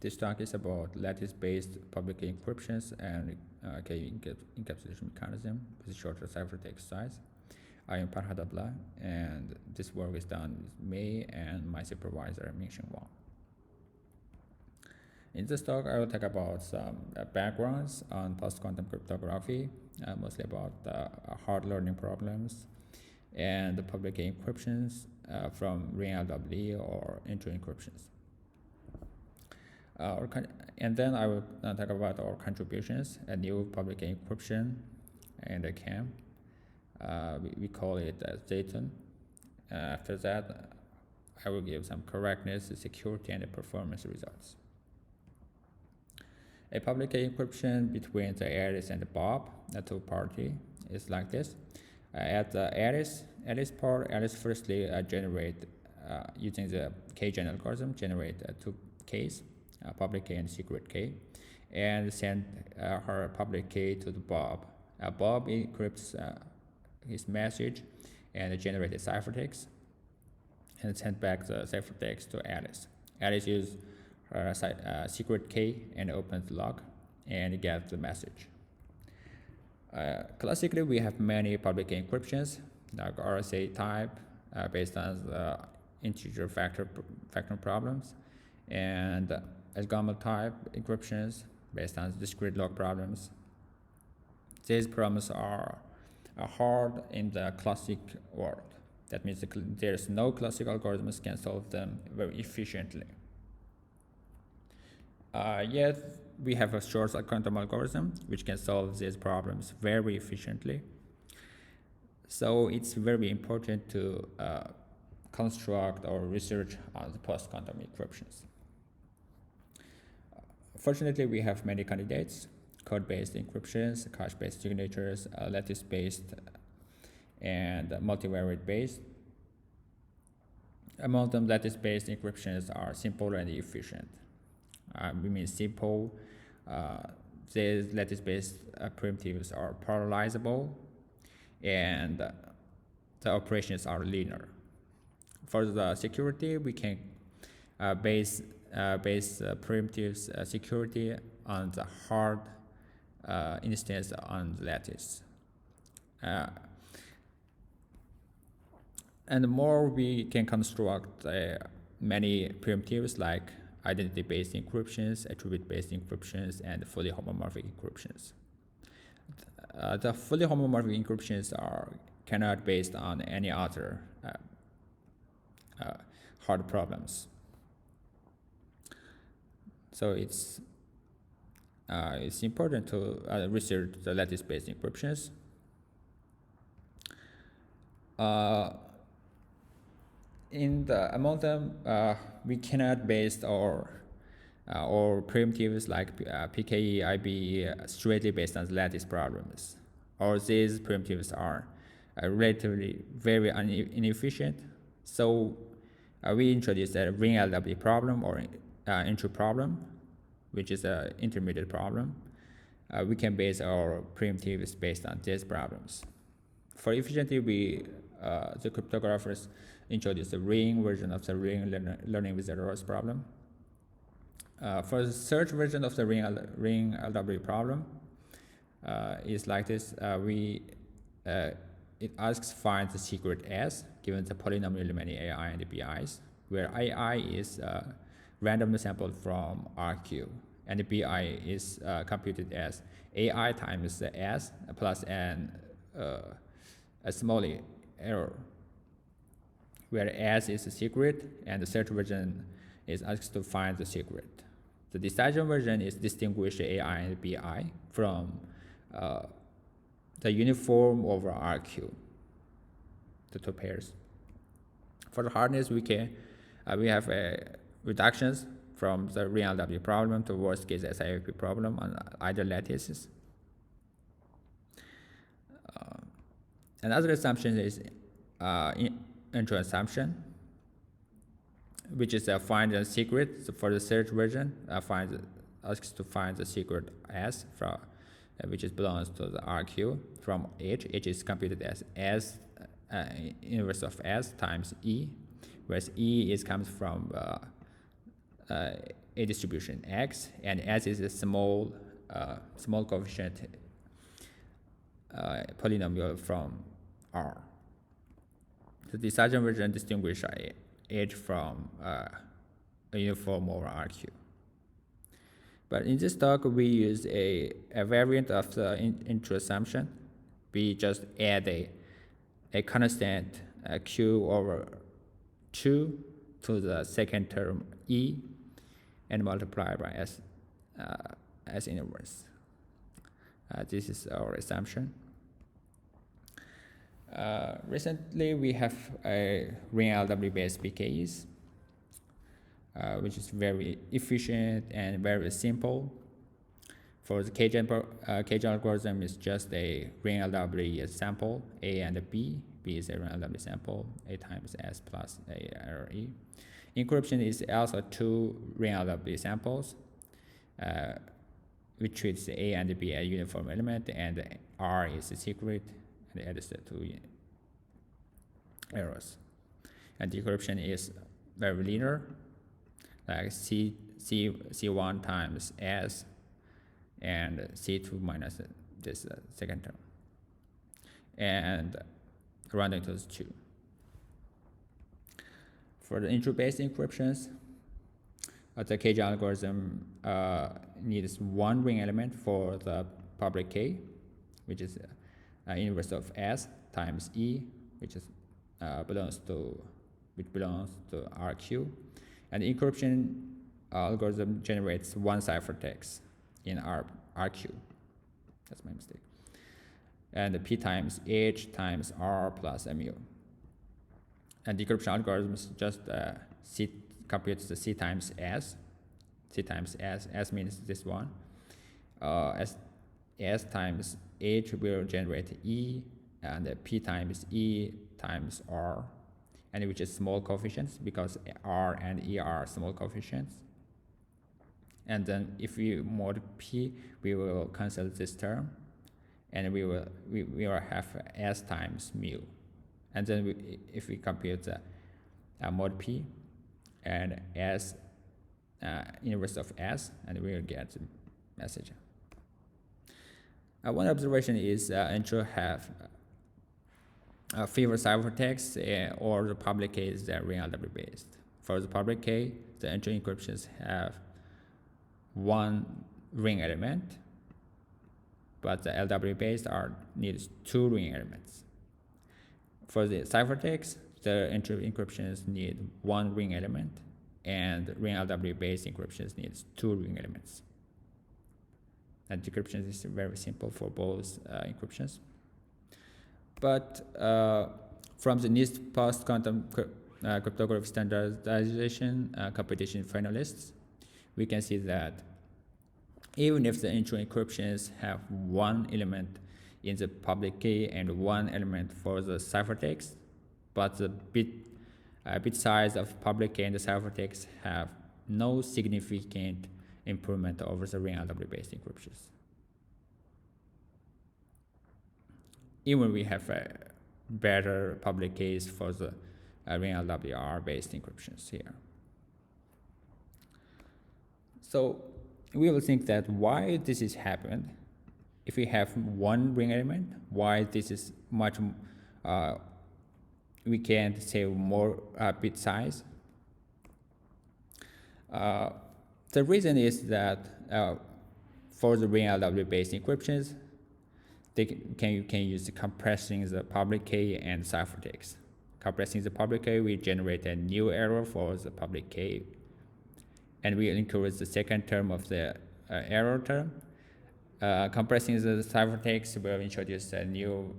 This talk is about lattice-based public key encryptions and key encapsulation mechanism with shorter ciphertext size. I am Farhad Abla, and this work is done with me and my supervisor, Mingxin Wang. In this talk, I will talk about some backgrounds on post-quantum cryptography, mostly about hard learning problems and the public key encryptions from ring LWE or intro encryptions. And then I will talk about our contributions, a new public key encryption and a KEM. We call it Zaytun. After that, I will give some correctness, security, and performance results. A public key encryption between the Alice and the Bob, a two-party, is like this. At the Alice part, Alice firstly generate, using the K-gen algorithm, generate two keys, public key and secret key, and send her public key to the Bob. Bob encrypts his message and generate a ciphertext and send back the ciphertext to Alice. Alice uses her secret key and opens the lock and gets the message. Classically, we have many public key encryptions, like RSA type, based on the integer factor problems, and gamma type encryptions based on discrete log problems. These problems are hard in the classic world. That means there's no classic algorithms can solve them very efficiently. Yet we have a short quantum algorithm which can solve these problems very efficiently. So it's very important to construct or research on the post-quantum encryptions. Fortunately, we have many candidates: code-based encryptions, cache-based signatures, lattice-based, and multivariate-based. Among them, lattice-based encryptions are simple and efficient. We mean simple. These lattice-based primitives are parallelizable, and the operations are linear. For the security, we can base primitives security on the hard instance on the lattice. And more we can construct many primitives like identity-based encryptions, attribute-based encryptions, and fully homomorphic encryptions. The fully homomorphic encryptions cannot be based on any other hard problems. So it's important to research the lattice-based encryptions. Among them, we cannot base our primitives like PKE, IBE straightly based on the lattice problems. Or these primitives are relatively very inefficient. So we introduced a ring LW problem or intro problem, which is an intermediate problem. We can base our primitives based on these problems. For efficiency, the cryptographers introduced the ring version of the ring learning with errors problem. For the search version of the ring LW problem, is like this. It asks find the secret S given the polynomial many AI and BIs, where AI is randomly sampled from RQ, and the BI is computed as AI times the S plus a small error, where S is the secret and the search version is asked to find the secret. The decision version is distinguish AI and BI from the uniform over RQ, the two pairs. For the hardness, we have reductions from the ring LW problem to worst case SIOP problem on either lattices. Another assumption is intro assumption, which is find the secret. So for the search version, asks to find the secret S from which belongs to the RQ from H. H is computed as S inverse of S times E, whereas E comes from a distribution X, and S is a small coefficient polynomial from R. So the Sargent version distinguishes H from a uniform over RQ. But in this talk, we use a variant of the intro assumption. We just add a constant Q over 2 to the second term E and multiply by S inverse. This is our assumption. Recently, we have a ring LW based PKEs, which is very efficient and very simple. For the KJ algorithm, is just a ring LW sample, A and B. B is a ring LW sample, A times S plus A RE. Encryption is also two ring LW samples. We treat the A and B as uniform element, and R is a secret, and adds the two errors. And decryption is very linear, like C1 times S and C2 minus this second term, and rounding to 2. For the intro-based encryptions, the KJ algorithm needs one ring element for the public key, which is inverse of S times E, which is belongs to RQ, and the encryption algorithm generates one ciphertext in RQ. That's my mistake. And P times H times R plus mu. And decryption algorithms just computes the C times S. C times S. S means this one. S times H will generate E, and P times E times R, and which is small coefficients because R and E are small coefficients. And then if we mod P, we will cancel this term, and we will have S times mu. And then if we compute the mod P and S inverse of S, and we will get the message. One observation is intro have favor ciphertext or the public key is ring LW based. For the public key, the intro encryptions have one ring element, but the LW based needs two ring elements. For the ciphertext, the intro encryptions need one ring element, and ring LW based encryptions needs two ring elements. And decryption is very simple for both encryptions. But from the NIST post-quantum cryptography standardization competition finalists, we can see that even if the intro encryptions have one element in the public key and one element for the ciphertext, but the bit size of public key and the ciphertext have no significant improvement over the ring LW based encryptions. Even we have a better public keys for the ring LWR based encryptions here. So we will think that why this is happened. If we have one ring element, why this is much we can save more bit size. The reason is that for the ring LW based encryptions, you can use compressing the public key and ciphertext. Compressing the public key, we generate a new error for the public key, and we increase the second term of the error term. Compressing the ciphertext will introduce a new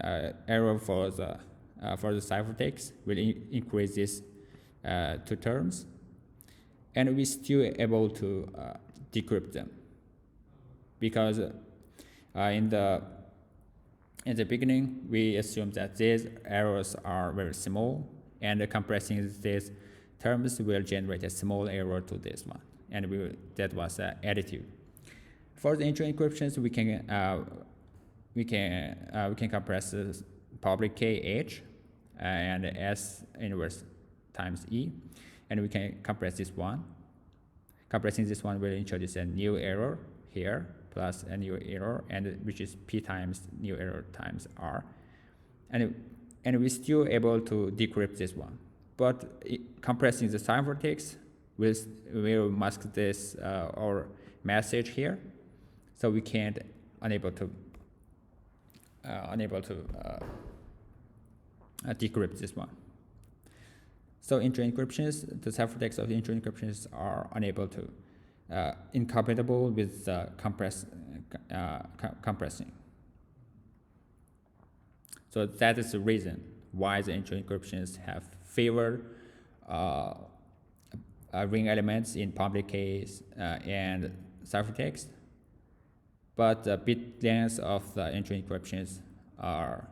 error for the ciphertext. Will increase these two terms, and we still able to decrypt them because in the beginning we assume that these errors are very small, and compressing these terms will generate a small error to this one, and that was additive. For the intro encryptions, we can compress the public key H and S inverse times E, and we can compress this one. Compressing this one will introduce a new error here plus a new error, and which is p times new error times r, and we're still able to decrypt this one. But compressing the ciphertext will mask this our message here, so we can't unable to decrypt this one. So intro encryptions, the ciphertext of the intro encryptions are unable to incompatible with compressing. So that is the reason why the intro encryptions have favored ring elements in public keys and ciphertext, but the bit lengths of the intro encryptions are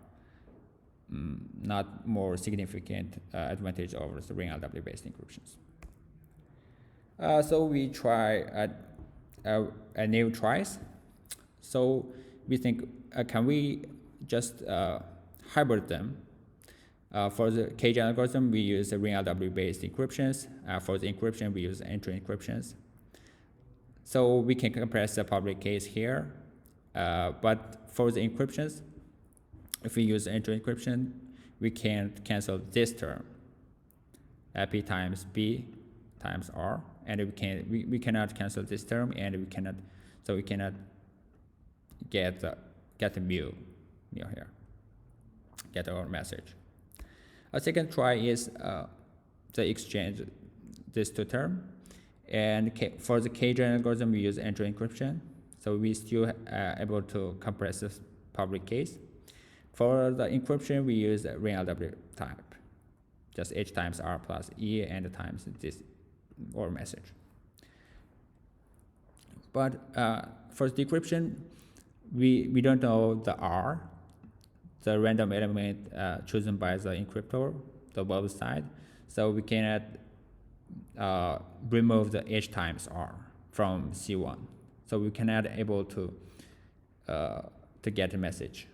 not more significant advantage over the ring LW based encryptions. So we try a new tries. So we think, can we just hybrid them? For the KJ algorithm, we use the ring LW based encryptions. For the encryption, we use intro encryptions. So we can compress the public keys here, but for the encryptions, if we use intro encryption, we can't cancel this term, p times b times r, and we cannot cancel this term, and we cannot get the mu here, get our message. A second try is the exchange these two terms, and for the KJ algorithm, we use intro encryption, so we still able to compress this public keys. For the encryption, we use ring LW type, just h times r plus e and times this or message. But for decryption, we don't know the r, the random element chosen by the encryptor, the both side, so we cannot remove the h times r from C1, so we cannot able to get a message.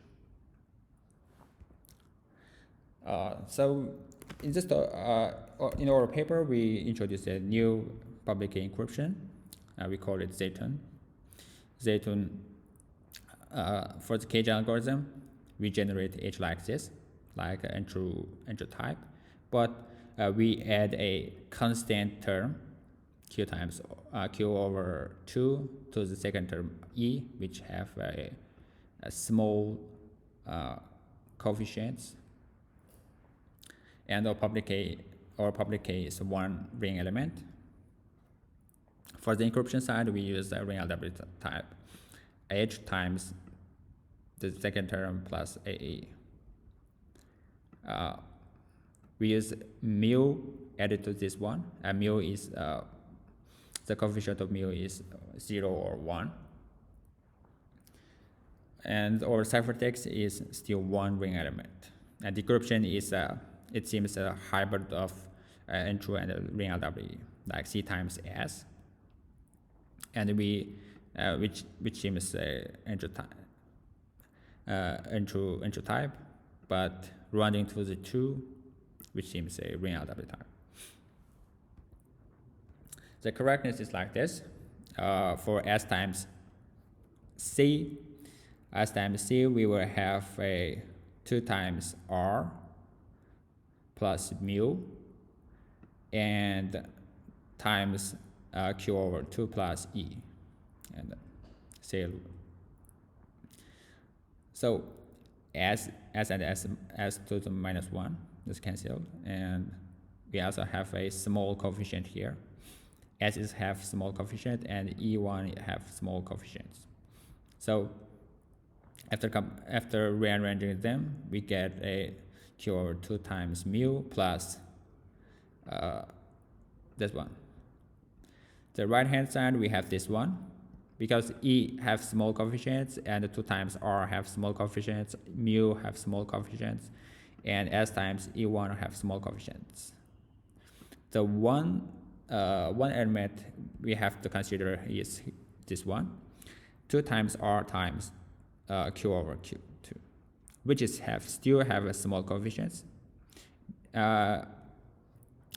So in this in our paper, we introduced a new public key encryption. We call it Zaytun. Zaytun, for the KJ algorithm, we generate h like this, like an intro type, but we add a constant term q times q over 2 to the second term e, which have a small coefficients. And our public key is one ring element. For the encryption side, we use the ring LW type, h times the second term plus AE. We use mu added to this one, and mu is the coefficient of mu is 0 or 1. And our ciphertext is still one ring element. And decryption is it seems a hybrid of intro and ring LW, like C times S, and we which seems intro type, but running to the 2, which seems a ring LW type. The correctness is like this. For S times C, we will have a 2 times R plus mu and times q over 2 plus e, and say so s and s to the minus 1 is cancelled, and we also have a small coefficient here. S is have small coefficient and E1 have small coefficients. So after rearranging them, we get a q over 2 times mu plus this one. The right hand side, we have this one, because E have small coefficients and 2 times R have small coefficients, mu have small coefficients, and S times E1 have small coefficients. The one element we have to consider is this one, 2 times R times Q over Q2, which is still have a small coefficients.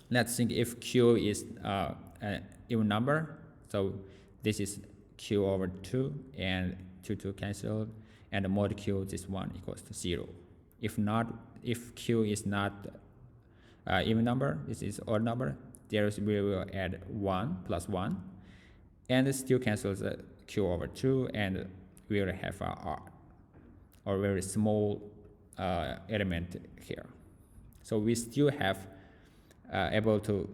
let's think if Q is an even number, so this is Q over 2 and 2 canceled, and the mod Q this one equals to 0. If not, if Q is not even number, this is odd number, we will add 1 plus 1, and it still cancels Q over 2, and we will have a R, or very small element here. So we still have able to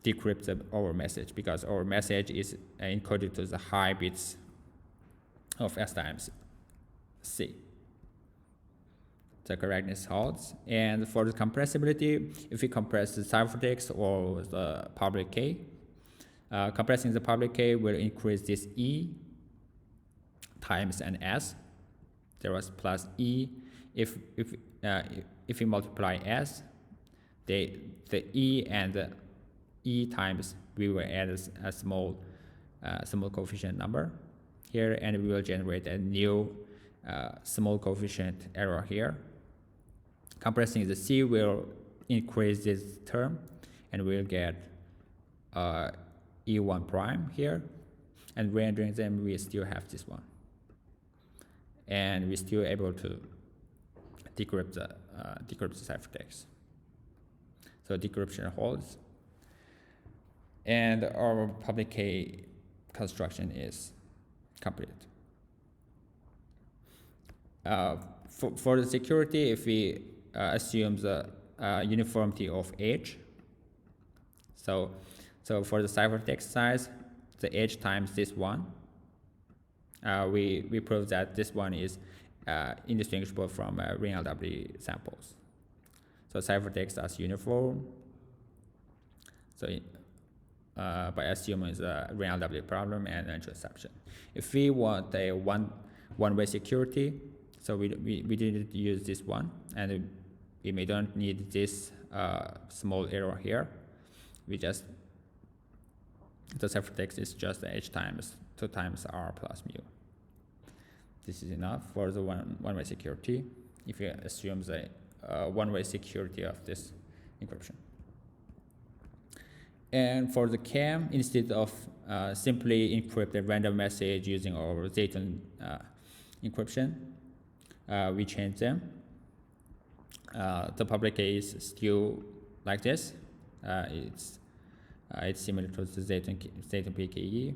decrypt our message, because our message is encoded to the high bits of S times C. The correctness holds. And for the compressibility, if we compress the ciphertext or the public key, compressing the public key will increase this E times an S. There was plus E. If we multiply S, the E and the E times, we will add a small coefficient number here, and we will generate a new small coefficient error here. Compressing the C will increase this term, and we'll get E1 prime here, and rendering them, we still have this one, and we're still able to decrypt the ciphertext. So decryption holds, and our public key construction is complete. For the security, if we assume the uniformity of age, so for the ciphertext size, the age times this one, we prove that this one is indistinguishable from real LW samples. So ciphertext as uniform. So by assuming the real LW problem and interception. If we want a one-way security, so we didn't use this one, and we may don't need this small error here. We just, the ciphertext is just h times 2 times r plus mu. This is enough for the one-way security, if you assume the one-way security of this encryption. And for the KEM, instead of simply encrypt a random message using our Zaytun encryption, we change them. The public key is still like this. It's similar to the Zaytun PKE.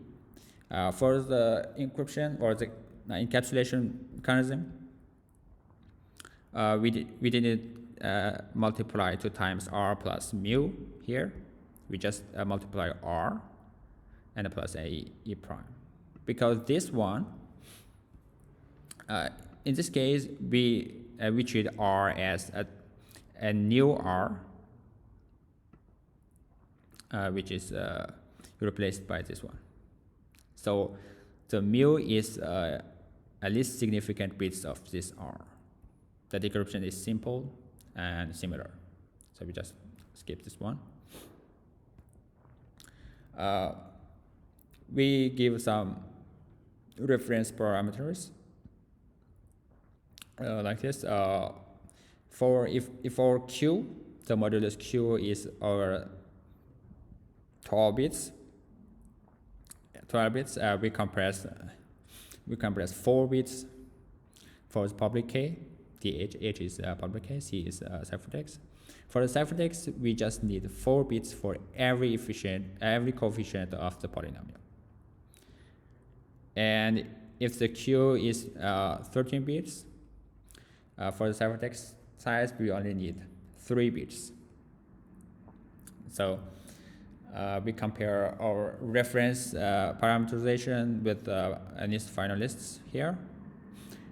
For the encryption or the encapsulation mechanism, we didn't multiply 2 times r plus mu here. We just multiply r and plus a e prime, because this one, in this case, we treat r as a new r, which is replaced by this one. So the mu is at least significant bits of this r. The decryption is simple and similar, so we just skip this one. We give some reference parameters like this. For if our Q, the modulus Q is our 12 bits, we compress 4 bits for the public key. The H is public key, C is ciphertext. For the ciphertext, we just need 4 bits for every coefficient of the polynomial. And if the Q is 13 bits, for the ciphertext size, we only need 3 bits. So we compare our reference parameterization with NIST finalists here.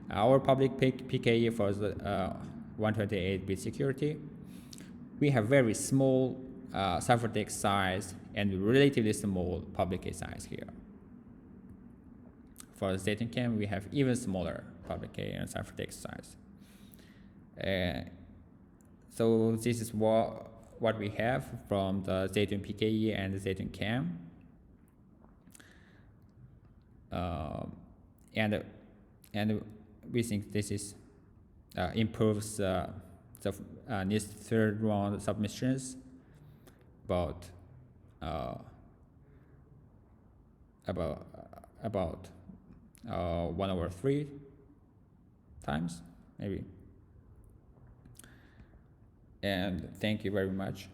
Our public PKE for the 128-bit security, we have very small ciphertext size and relatively small public key size here. For the Zaytun KEM, we have even smaller public key and ciphertext size. So this is what we have from the Zaytun PKE and the Zaytun KEM. And we think this is improves the NIST third round submissions about uh, about about 1/3 times maybe. And thank you very much